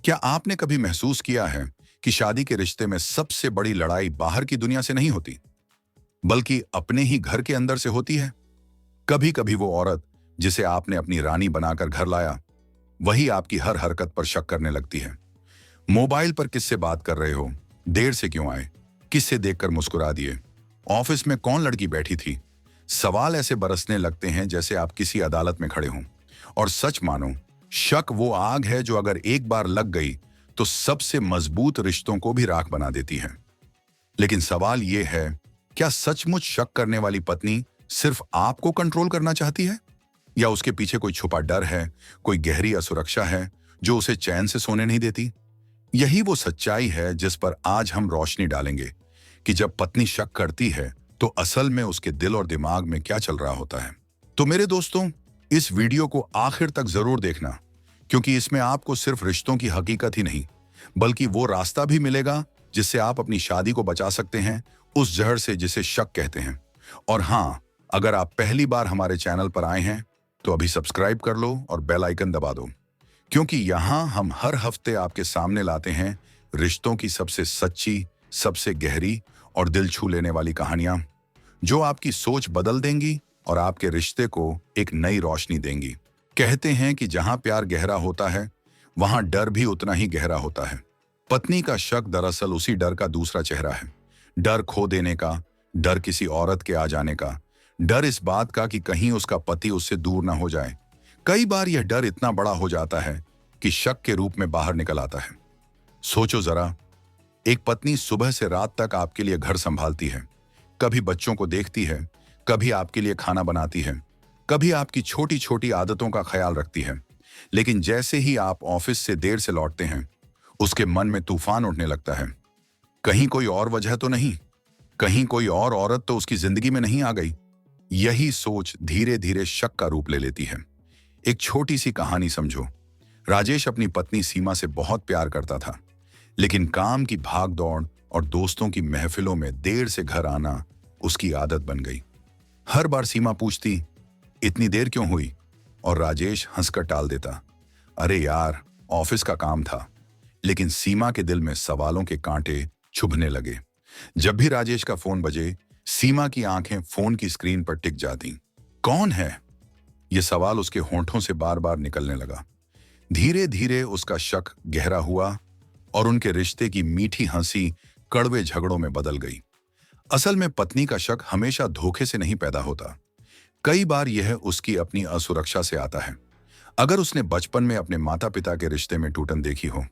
क्या आपने कभी महसूस किया है कि शादी के रिश्ते में सबसे बड़ी लड़ाई बाहर की दुनिया से नहीं होती, बल्कि अपने ही घर के अंदर से होती है? कभी कभी वो औरत जिसे आपने अपनी रानी बनाकर घर लाया, वही आपकी हर हरकत पर शक करने लगती है। मोबाइल पर किससे बात कर रहे हो, देर से क्यों आए, किससे देखकर मुस्कुरा दिए, ऑफिस में कौन लड़की बैठी थी। सवाल ऐसे बरसने लगते हैं जैसे आप किसी अदालत में खड़े हों। और सच मानो, शक वो आग है जो अगर एक बार लग गई तो सबसे मजबूत रिश्तों को भी राख बना देती है। लेकिन सवाल यह है, क्या सचमुच शक करने वाली पत्नी सिर्फ आपको कंट्रोल करना चाहती है, या उसके पीछे कोई छुपा डर है, कोई गहरी असुरक्षा है जो उसे चैन से सोने नहीं देती? यही वो सच्चाई है जिस पर आज हम रोशनी डालेंगे कि जब पत्नी शक करती है तो असल में उसके दिल और दिमाग में क्या चल रहा होता है। तो मेरे दोस्तों, इस वीडियो को आखिर तक जरूर देखना, क्योंकि इसमें आपको सिर्फ रिश्तों की हकीकत ही नहीं, बल्कि वो रास्ता भी मिलेगा जिससे आप अपनी शादी को बचा सकते हैं उस जहर से जिसे शक कहते हैं। और हाँ, अगर आप पहली बार हमारे चैनल पर आए हैं तो अभी सब्सक्राइब कर लो और बेल आइकन दबा दो, क्योंकि यहाँ हम हर हफ्ते आपके सामने लाते हैं रिश्तों की सबसे सच्ची, सबसे गहरी और दिल छू लेने वाली कहानियां, जो आपकी सोच बदल देंगी और आपके रिश्ते को एक नई रोशनी देंगी। कहते हैं कि जहां प्यार गहरा होता है वहां डर भी उतना ही गहरा होता है। पत्नी का शक दरअसल उसी डर का दूसरा चेहरा है। डर खो देने का, डर किसी औरत के आ जाने का, डर इस बात का कि कहीं उसका पति उससे दूर ना हो जाए। कई बार यह डर इतना बड़ा हो जाता है कि शक के रूप में बाहर निकल आता है। सोचो जरा, एक पत्नी सुबह से रात तक आपके लिए घर संभालती है, कभी बच्चों को देखती है, कभी आपके लिए खाना बनाती है, कभी आपकी छोटी छोटी आदतों का ख्याल रखती है। लेकिन जैसे ही आप ऑफिस से देर से लौटते हैं, उसके मन में तूफान उठने लगता है। कहीं कोई और वजह तो नहीं, कहीं कोई और औरत तो उसकी जिंदगी में नहीं आ गई। यही सोच धीरे धीरे शक का रूप ले लेती है। एक छोटी सी कहानी समझो। राजेश अपनी पत्नी सीमा से बहुत प्यार करता था, लेकिन काम की भाग दौड़ और दोस्तों की महफिलों में देर से घर आना उसकी आदत बन गई। हर बार सीमा पूछती, इतनी देर क्यों हुई? और राजेश हंसकर टाल देता, अरे यार, ऑफिस का काम था। लेकिन सीमा के दिल में सवालों के कांटे चुभने लगे। जब भी राजेश का फोन बजे, सीमा की आंखें फोन की स्क्रीन पर टिक जाती। कौन है? यह सवाल उसके होंठों से बार बार निकलने लगा। धीरे धीरे उसका शक गहरा हुआ और उनके रिश्ते की मीठी हंसी कड़वे झगड़ों में बदल गई। असल में पत्नी का शक हमेशा धोखे से नहीं पैदा होता। कई बार यह उसकी अपनी असुरक्षा से आता है। अगर उसने बचपन में अपने माता पिता के रिश्ते में टूटन देखी हो,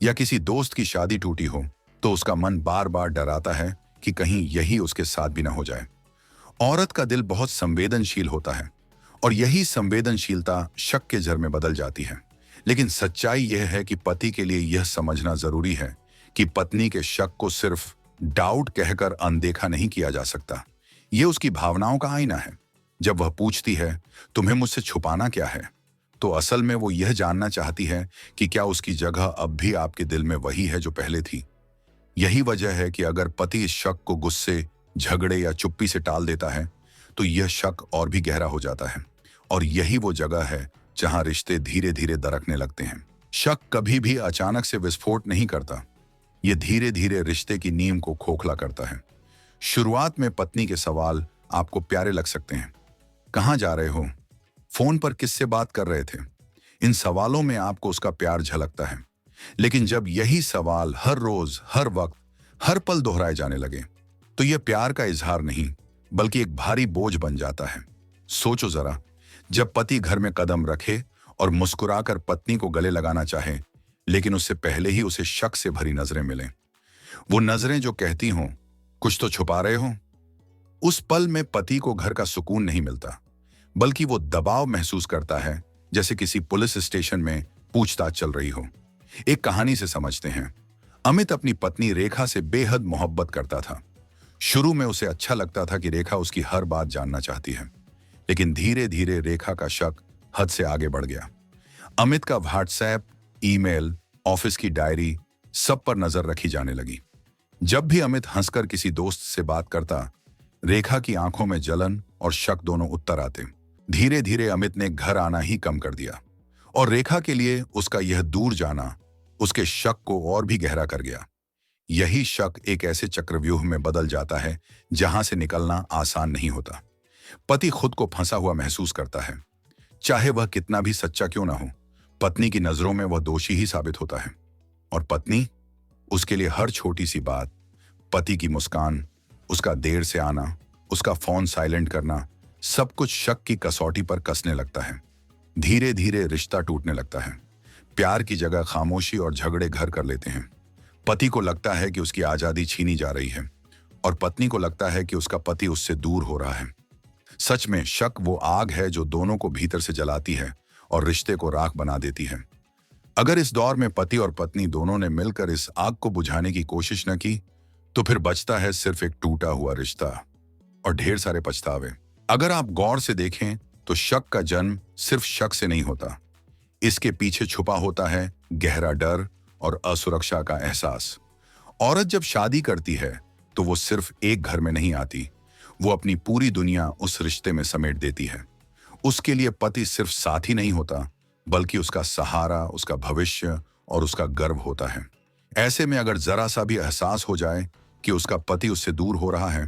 या किसी दोस्त की शादी टूटी हो, तो उसका मन बार बार डराता है कि कहीं यही उसके साथ भी ना हो जाए। औरत का दिल बहुत संवेदनशील होता है, और यही संवेदनशीलता शक के जर में बदल जाती है। लेकिन सच्चाई यह है कि पति के लिए यह समझना जरूरी है कि पत्नी के शक को सिर्फ डाउट कहकर अनदेखा नहीं किया जा सकता। यह उसकी भावनाओं का आईना है। जब वह पूछती है, तुम्हें मुझसे छुपाना क्या है, तो असल में वो यह जानना चाहती है कि क्या उसकी जगह अब भी आपके दिल में वही है जो पहले थी। यही वजह है कि अगर पति इस शक को गुस्से, झगड़े या चुप्पी से टाल देता है, तो यह शक और भी गहरा हो जाता है। और यही वो जगह है जहां रिश्ते धीरे धीरे दरकने लगते हैं। शक कभी भी अचानक से विस्फोट नहीं करता। यह धीरे धीरे रिश्ते की नींव को खोखला करता है। शुरुआत में पत्नी के सवाल आपको प्यारे लग सकते हैं। कहाँ जा रहे हो? फोन पर किससे बात कर रहे थे? इन सवालों में आपको उसका प्यार झलकता है। लेकिन जब यही सवाल हर रोज, हर वक्त, हर पल दोहराए जाने लगे, तो यह प्यार का इजहार नहीं, बल्कि एक भारी बोझ बन जाता है। सोचो जरा, जब पति घर में कदम रखे और मुस्कुराकर पत्नी को गले लगाना चाहे, लेकिन उससे पहले ही उसे शक से भरी नजरें मिलें, वो नजरें जो कहती हों, कुछ तो छुपा रहे हो, उस पल में पति को घर का सुकून नहीं मिलता, बल्कि वो दबाव महसूस करता है, जैसे किसी पुलिस स्टेशन में पूछताछ चल रही हो। एक कहानी से समझते हैं। अमित अपनी पत्नी रेखा से बेहद मोहब्बत करता था। शुरू में उसे अच्छा लगता था कि रेखा उसकी हर बात जानना चाहती है, लेकिन धीरे धीरे रेखा का शक हद से आगे बढ़ गया। अमित का व्हाट्सएप, ईमेल, ऑफिस की डायरी, सब पर नजर रखी जाने लगी। जब भी अमित हंसकर किसी दोस्त से बात करता, रेखा की आंखों में जलन और शक दोनों उत्तर आते। धीरे धीरे अमित ने घर आना ही कम कर दिया, और रेखा के लिए उसका यह दूर जाना उसके शक को और भी गहरा कर गया। यही शक एक ऐसे चक्रव्यूह में बदल जाता है जहां से निकलना आसान नहीं होता। पति खुद को फंसा हुआ महसूस करता है, चाहे वह कितना भी सच्चा क्यों ना हो। पत्नी की नजरों में वह दोषी ही साबित होता है, और पत्नी, उसके लिए हर छोटी सी बात, पति की मुस्कान, उसका देर से आना, उसका फोन साइलेंट करना, सब कुछ शक की कसौटी पर कसने लगता है। धीरे धीरे रिश्ता टूटने लगता है। प्यार की जगह खामोशी और झगड़े घर कर लेते हैं। पति को लगता है कि उसकी आजादी छीनी जा रही है, और पत्नी को लगता है कि उसका पति उससे दूर हो रहा है। सच में शक वो आग है जो दोनों को भीतर से जलाती है और रिश्ते को राख बना देती है। अगर इस दौर में पति और पत्नी दोनों ने मिलकर इस आग को बुझाने की कोशिश न की, तो फिर बचता है सिर्फ एक टूटा हुआ रिश्ता और ढेर सारे पछतावे। अगर आप गौर से देखें तो शक का जन्म सिर्फ शक से नहीं होता। इसके पीछे छुपा होता है गहरा डर और असुरक्षा का एहसास। औरत जब शादी करती है तो वो सिर्फ एक घर में नहीं आती, वो अपनी पूरी दुनिया उस रिश्ते में समेट देती है। उसके लिए पति सिर्फ साथी नहीं होता, बल्कि उसका सहारा, उसका भविष्य और उसका गर्व होता है। ऐसे में अगर जरा सा भी एहसास हो जाए कि उसका पति उससे दूर हो रहा है,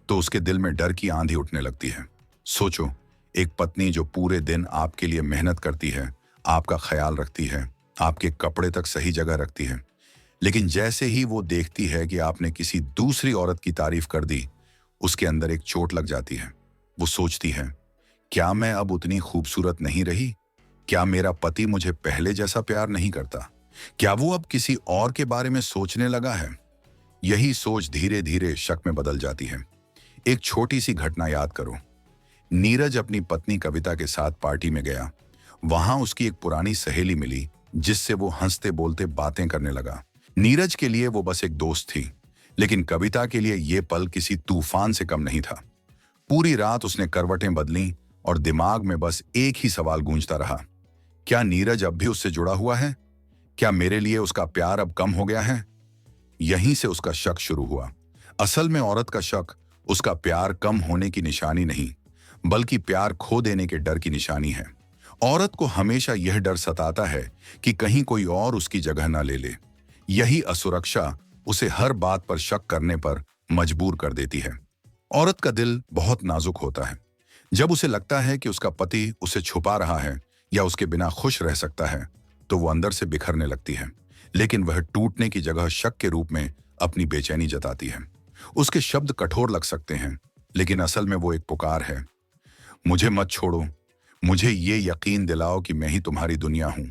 तो उसके दिल में डर की आंधी उठने लगती है। सोचो, एक पत्नी जो पूरे दिन आपके लिए मेहनत करती है, आपका ख्याल रखती है, आपके कपड़े तक सही जगह रखती है, लेकिन जैसे ही वो देखती है कि आपने किसी दूसरी औरत की तारीफ कर दी, उसके अंदर एक चोट लग जाती है। वो सोचती है, क्या मैं अब उतनी खूबसूरत नहीं रही? क्या मेरा पति मुझे पहले जैसा प्यार नहीं करता? क्या वो अब किसी और के बारे में सोचने लगा है? यही सोच धीरे धीरे शक में बदल जाती है। एक छोटी सी घटना याद करो। नीरज अपनी पत्नी कविता के साथ पार्टी में गया। वहां उसकी एक पुरानी सहेली मिली, जिससे वो हंसते बोलते बातें करने लगा। नीरज के लिए वो बस एक दोस्त थी, लेकिन कविता के लिए ये पल किसी तूफान से कम नहीं था। पूरी रात उसने करवटें बदली और दिमाग में बस एक ही सवाल गूंजता रहा, क्या नीरज अब भी उससे जुड़ा हुआ है? क्या मेरे लिए उसका प्यार अब कम हो गया है? यहीं से उसका शक शुरू हुआ। असल में औरत का शक उसका प्यार कम होने की निशानी नहीं, बल्कि प्यार खो देने के डर की निशानी है। औरत को हमेशा यह डर सताता है कि कहीं कोई और उसकी जगह न ले ले। यही असुरक्षा उसे हर बात पर शक करने पर मजबूर कर देती है। औरत का दिल बहुत नाजुक होता है। जब उसे लगता है कि उसका पति उसे छुपा रहा है या उसके बिना खुश रह सकता है, तो वो अंदर से बिखरने लगती है। लेकिन वह टूटने की जगह शक के रूप में अपनी बेचैनी जताती है। उसके शब्द कठोर लग सकते हैं, लेकिन असल में वो एक पुकार है, मुझे मत छोड़ो, मुझे ये यकीन दिलाओ कि मैं ही तुम्हारी दुनिया हूं।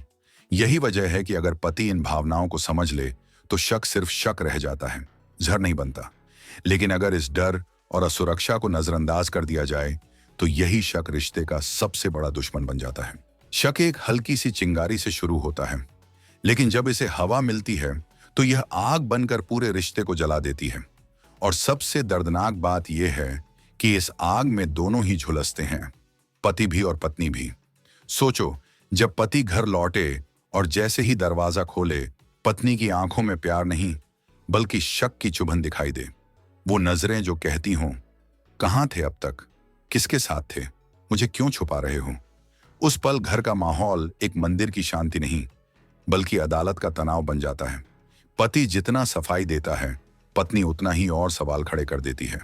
यही वजह है कि अगर पति इन भावनाओं को समझ ले तो शक सिर्फ शक रह जाता है, जहर नहीं बनता। लेकिन अगर इस डर और असुरक्षा को नजरअंदाज कर दिया जाए, तो यही शक रिश्ते का सबसे बड़ा दुश्मन बन जाता है। शक एक हल्की सी चिंगारी से शुरू होता है, लेकिन जब इसे हवा मिलती है तो यह आग बनकर पूरे रिश्ते को जला देती है। और सबसे दर्दनाक बात यह है कि इस आग में दोनों ही झुलसते हैं, पति भी और पत्नी भी। सोचो, जब पति घर लौटे और जैसे ही दरवाजा खोले, पत्नी की आंखों में प्यार नहीं बल्कि शक की चुभन दिखाई दे। वो नजरें जो कहती हों, कहां थे अब तक, किसके साथ थे, मुझे क्यों छुपा रहे हो? उस पल घर का माहौल एक मंदिर की शांति नहीं बल्कि अदालत का तनाव बन जाता है। पति जितना सफाई देता है, पत्नी उतना ही और सवाल खड़े कर देती है,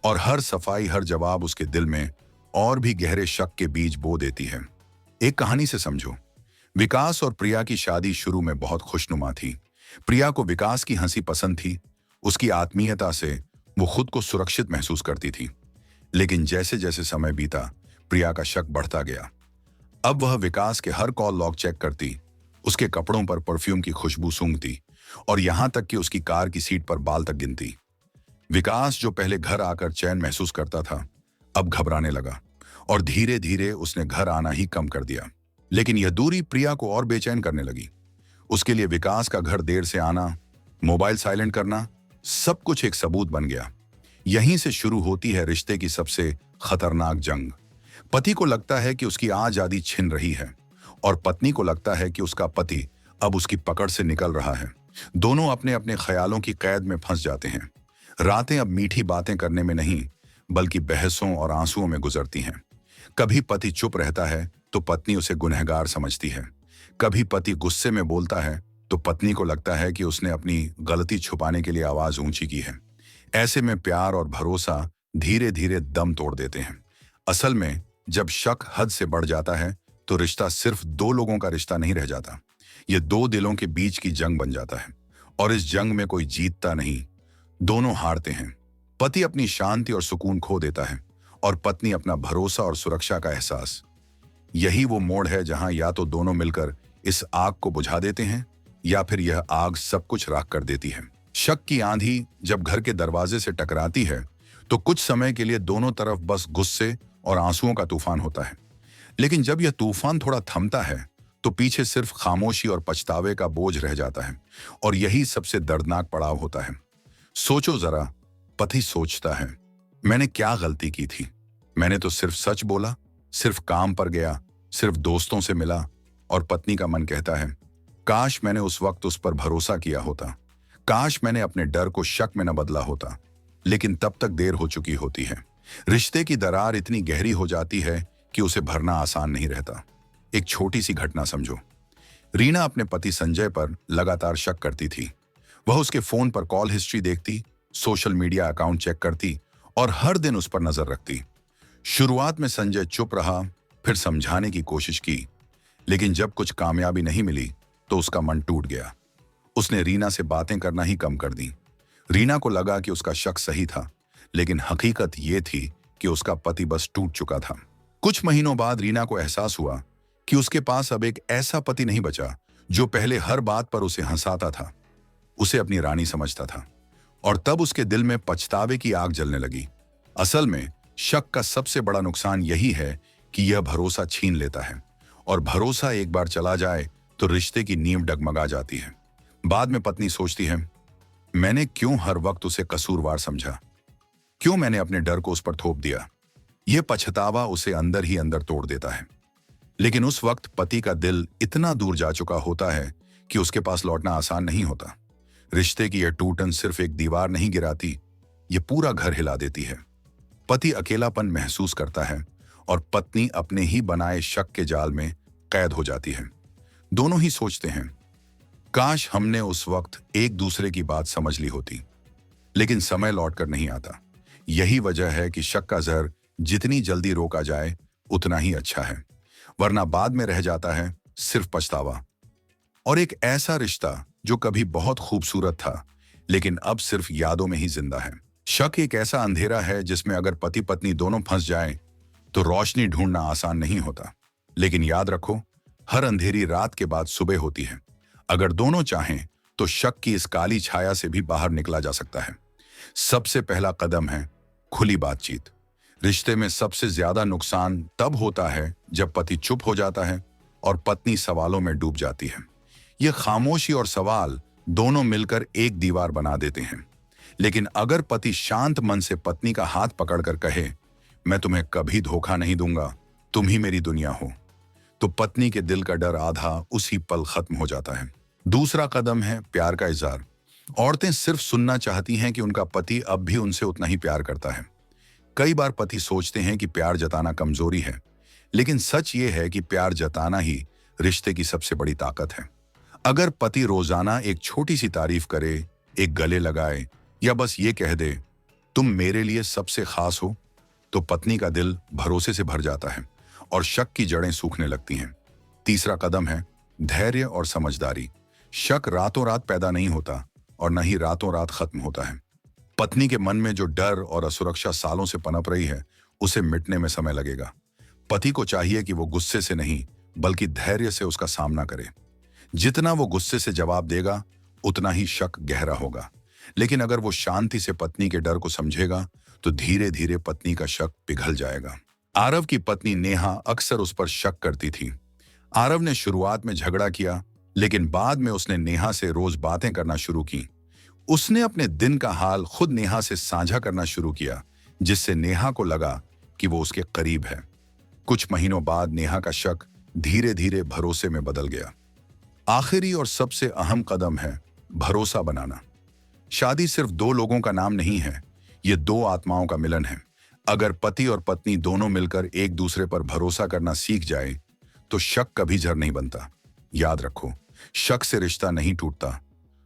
और हर सफाई, हर जवाब उसके दिल में और भी गहरे शक के बीज बो देती है। एक कहानी से समझो। विकास और प्रिया की शादी शुरू में बहुत खुशनुमा थी। प्रिया को विकास की हंसी पसंद थी, उसकी आत्मीयता से वो खुद को सुरक्षित महसूस करती थी। लेकिन जैसे जैसे समय बीता, प्रिया का शक बढ़ता गया। अब वह विकास के हर कॉल लॉग चेक करती, उसके कपड़ों पर परफ्यूम की खुशबू सूंघती और यहां तक कि उसकी कार की सीट पर बाल तक गिनती। विकास, जो पहले घर आकर चैन महसूस करता था, अब घबराने लगा और धीरे धीरे उसने घर आना ही कम कर दिया। लेकिन यह दूरी प्रिया को और बेचैन करने लगी। उसके लिए विकास का घर देर से आना, मोबाइल साइलेंट करना, सब कुछ एक सबूत बन गया। यहीं से शुरू होती है रिश्ते की सबसे खतरनाक जंग। पति को लगता है कि उसकी आजादी छिन रही है और पत्नी को लगता है कि उसका पति अब उसकी पकड़ से निकल रहा है। दोनों अपने अपने ख्यालों की कैद में फंस जाते हैं। रातें अब मीठी बातें करने में नहीं बल्कि बहसों और आंसुओं में गुजरती हैं। कभी पति चुप रहता है तो पत्नी उसे गुनहगार समझती है। कभी पति गुस्से में बोलता है तो पत्नी को लगता है कि उसने अपनी गलती छुपाने के लिए आवाज ऊंची की है। ऐसे में प्यार और भरोसा धीरे धीरे दम तोड़ देते हैं। असल में जब शक हद से बढ़ जाता है तो रिश्ता सिर्फ दो लोगों का रिश्ता नहीं रह जाता, ये दो दिलों के बीच की जंग बन जाता है। और इस जंग में कोई जीतता नहीं, दोनों हारते हैं। पति अपनी शांति और सुकून खो देता है और पत्नी अपना भरोसा और सुरक्षा का एहसास। यही वो मोड़ है जहां या तो दोनों मिलकर इस आग को बुझा देते हैं या फिर यह आग सब कुछ राख कर देती है। शक की आंधी जब घर के दरवाजे से टकराती है तो कुछ समय के लिए दोनों तरफ बस गुस्से और आंसुओं का तूफान होता है। लेकिन जब यह तूफान थोड़ा थमता है तो पीछे सिर्फ खामोशी और पछतावे का बोझ रह जाता है। और यही सबसे दर्दनाक पड़ाव होता है। सोचो जरा, पति सोचता है, मैंने क्या गलती की थी? मैंने तो सिर्फ सच बोला, सिर्फ काम पर गया, सिर्फ दोस्तों से मिला। और पत्नी का मन कहता है, काश मैंने उस वक्त उस पर भरोसा किया होता, काश मैंने अपने डर को शक में न बदला होता। लेकिन तब तक देर हो चुकी होती है। रिश्ते की दरार इतनी गहरी हो जाती है कि उसे भरना आसान नहीं रहता। एक छोटी सी घटना समझो। रीना अपने पति संजय पर लगातार शक करती थी। वह उसके फोन पर कॉल हिस्ट्री देखती, सोशल मीडिया अकाउंट चेक करती और हर दिन उस पर नजर रखती। शुरुआत में संजय चुप रहा, फिर समझाने की कोशिश की, लेकिन जब कुछ कामयाबी नहीं मिली तो उसका मन टूट गया। उसने रीना से बातें करना ही कम कर दी। रीना को लगा कि उसका शक सही था, लेकिन हकीकत ये थी कि उसका पति बस टूट चुका था। कुछ महीनों बाद रीना को एहसास हुआ कि उसके पास अब एक ऐसा पति नहीं बचा जो पहले हर बात पर उसे हंसाता था, उसे अपनी रानी समझता था। और तब उसके दिल में पछतावे की आग जलने लगी। असल में शक का सबसे बड़ा नुकसान यही है कि यह भरोसा छीन लेता है, और भरोसा एक बार चला जाए तो रिश्ते की नींव डगमगा जाती है। बाद में पत्नी सोचती है, मैंने क्यों हर वक्त उसे कसूरवार समझा, क्यों मैंने अपने डर को उस पर थोप दिया। यह पछतावा उसे अंदर ही अंदर तोड़ देता है। लेकिन उस वक्त पति का दिल इतना दूर जा चुका होता है कि उसके पास लौटना आसान नहीं होता। रिश्ते की यह टूटन सिर्फ एक दीवार नहीं गिराती, यह पूरा घर हिला देती है। पति अकेलापन महसूस करता है और पत्नी अपने ही बनाए शक के जाल में कैद हो जाती है। दोनों ही सोचते हैं, काश हमने उस वक्त एक दूसरे की बात समझ ली होती। लेकिन समय लौटकर नहीं आता। यही वजह है कि शक का जहर जितनी जल्दी रोका जाए उतना ही अच्छा है, वरना बाद में रह जाता है सिर्फ पछतावा। और एक ऐसा रिश्ता जो कभी बहुत खूबसूरत था लेकिन अब सिर्फ यादों में ही जिंदा है। शक एक ऐसा अंधेरा है जिसमें अगर पति पत्नी दोनों फंस जाएं तो रोशनी ढूंढना आसान नहीं होता। लेकिन याद रखो, हर अंधेरी रात के बाद सुबह होती है। अगर दोनों चाहें तो शक की इस काली छाया से भी बाहर निकला जा सकता है। सबसे पहला कदम है खुली बातचीत। रिश्ते में सबसे ज्यादा नुकसान तब होता है जब पति चुप हो जाता है और पत्नी सवालों में डूब जाती है। यह खामोशी और सवाल दोनों मिलकर एक दीवार बना देते हैं। लेकिन अगर पति शांत मन से पत्नी का हाथ पकड़कर कहे, मैं तुम्हें कभी धोखा नहीं दूंगा, तुम ही मेरी दुनिया हो, तो पत्नी के दिल का डर आधा उसी पल खत्म हो जाता है। दूसरा कदम है प्यार का इजहार। औरतें सिर्फ सुनना चाहती हैं कि उनका पति अब भी उनसे उतना ही प्यार करता है। कई बार पति सोचते हैं कि प्यार जताना कमजोरी है, लेकिन सच ये है कि प्यार जताना ही रिश्ते की सबसे बड़ी ताकत है। अगर पति रोजाना एक छोटी सी तारीफ करे, एक गले लगाए या बस ये कह दे, तुम मेरे लिए सबसे खास हो, तो पत्नी का दिल भरोसे से भर जाता है और शक की जड़ें सूखने लगती हैं। तीसरा कदम है धैर्य और समझदारी। शक रातों रात पैदा नहीं होता और न ही रातों रात खत्म होता है। पत्नी के मन में जो डर और असुरक्षा सालों से पनप रही है, उसे मिटने में समय लगेगा। पति को चाहिए कि वो गुस्से से नहीं बल्कि धैर्य से उसका सामना करे। जितना वो गुस्से से जवाब देगा उतना ही शक गहरा होगा। लेकिन अगर वो शांति से पत्नी के डर को समझेगा तो धीरे धीरे पत्नी का शक पिघल जाएगा। आरव की पत्नी नेहा अक्सर उस पर शक करती थी। आरव ने शुरुआत में झगड़ा किया, लेकिन बाद में उसने नेहा से रोज बातें करना शुरू की। उसने अपने दिन का हाल खुद नेहा से साझा करना शुरू किया, जिससे नेहा को लगा कि वो उसके करीब है। कुछ महीनों बाद नेहा का शक धीरे धीरे भरोसे में बदल गया। आखिरी और सबसे अहम कदम है भरोसा बनाना। शादी सिर्फ दो लोगों का नाम नहीं है, ये दो आत्माओं का मिलन है। अगर पति और पत्नी दोनों मिलकर एक दूसरे पर भरोसा करना सीख जाए तो शक कभी जड़ नहीं बनता। याद रखो, शक से रिश्ता नहीं टूटता,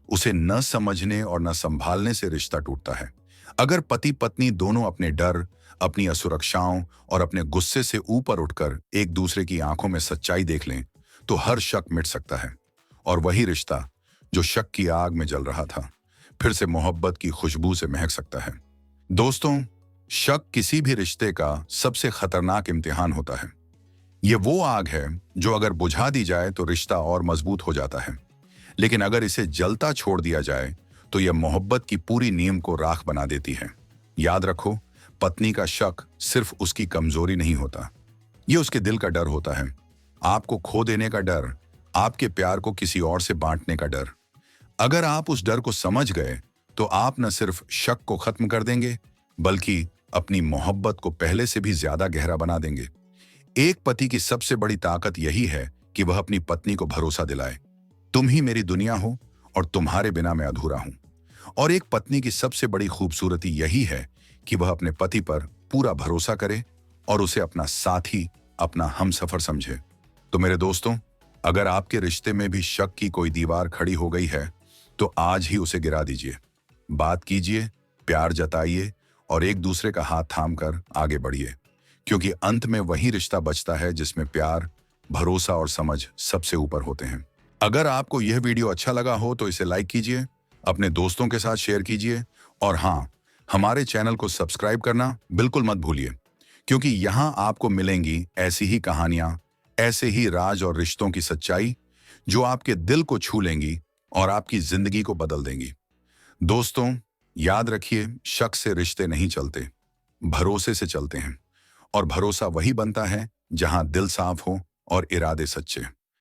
उसे न समझने और न संभालने से रिश्ता टूटता है। अगर पति पत्नी दोनों अपने डर, अपनी असुरक्षाओं और अपने गुस्से से ऊपर उठकर एक दूसरे की आंखों में सच्चाई देख लें, तो हर शक मिट सकता है और वही रिश्ता जो शक की आग में जल रहा था, फिर से मोहब्बत की खुशबू से महक सकता है। दोस्तों, शक किसी भी रिश्ते का सबसे खतरनाक इम्तिहान होता है। ये वो आग है जो अगर बुझा दी जाए तो रिश्ता और मजबूत हो जाता है, लेकिन अगर इसे जलता छोड़ दिया जाए तो यह मोहब्बत की पूरी नींव को राख बना देती है। याद रखो, पत्नी का शक सिर्फ उसकी कमजोरी नहीं होता, यह उसके दिल का डर होता है। आपको खो देने का डर, आपके प्यार को किसी और से बांटने का डर। अगर आप उस डर को समझ गए तो आप न सिर्फ शक को खत्म कर देंगे, बल्कि अपनी मोहब्बत को पहले से भी ज्यादा गहरा बना देंगे। एक पति की सबसे बड़ी ताकत यही है कि वह अपनी पत्नी को भरोसा दिलाए, तुम ही मेरी दुनिया हो और तुम्हारे बिना मैं अधूरा हूं। और एक पत्नी की सबसे बड़ी खूबसूरती यही है कि वह अपने पति पर पूरा भरोसा करे और उसे अपना साथी, अपना हमसफर समझे। तो मेरे दोस्तों, अगर आपके रिश्ते में भी शक की कोई दीवार खड़ी हो गई है, तो आज ही उसे गिरा दीजिए। बात कीजिए, प्यार जताइए और एक दूसरे का हाथ थामकर आगे बढ़िए, क्योंकि अंत में वही रिश्ता बचता है जिसमें प्यार, भरोसा और समझ सबसे ऊपर होते हैं। अगर आपको यह वीडियो अच्छा लगा हो तो इसे लाइक कीजिए, अपने दोस्तों के साथ शेयर कीजिए और हाँ, हमारे चैनल को सब्सक्राइब करना बिल्कुल मत भूलिए, क्योंकि यहाँ आपको मिलेंगी ऐसी ही कहानियां, ऐसे ही राज और रिश्तों की सच्चाई जो आपके दिल को छू लेंगी और आपकी जिंदगी को बदल देंगी। दोस्तों, याद रखिए, शक से रिश्ते नहीं चलते, भरोसे से चलते हैं। और भरोसा वही बनता है जहां दिल साफ हो और इरादे सच्चे।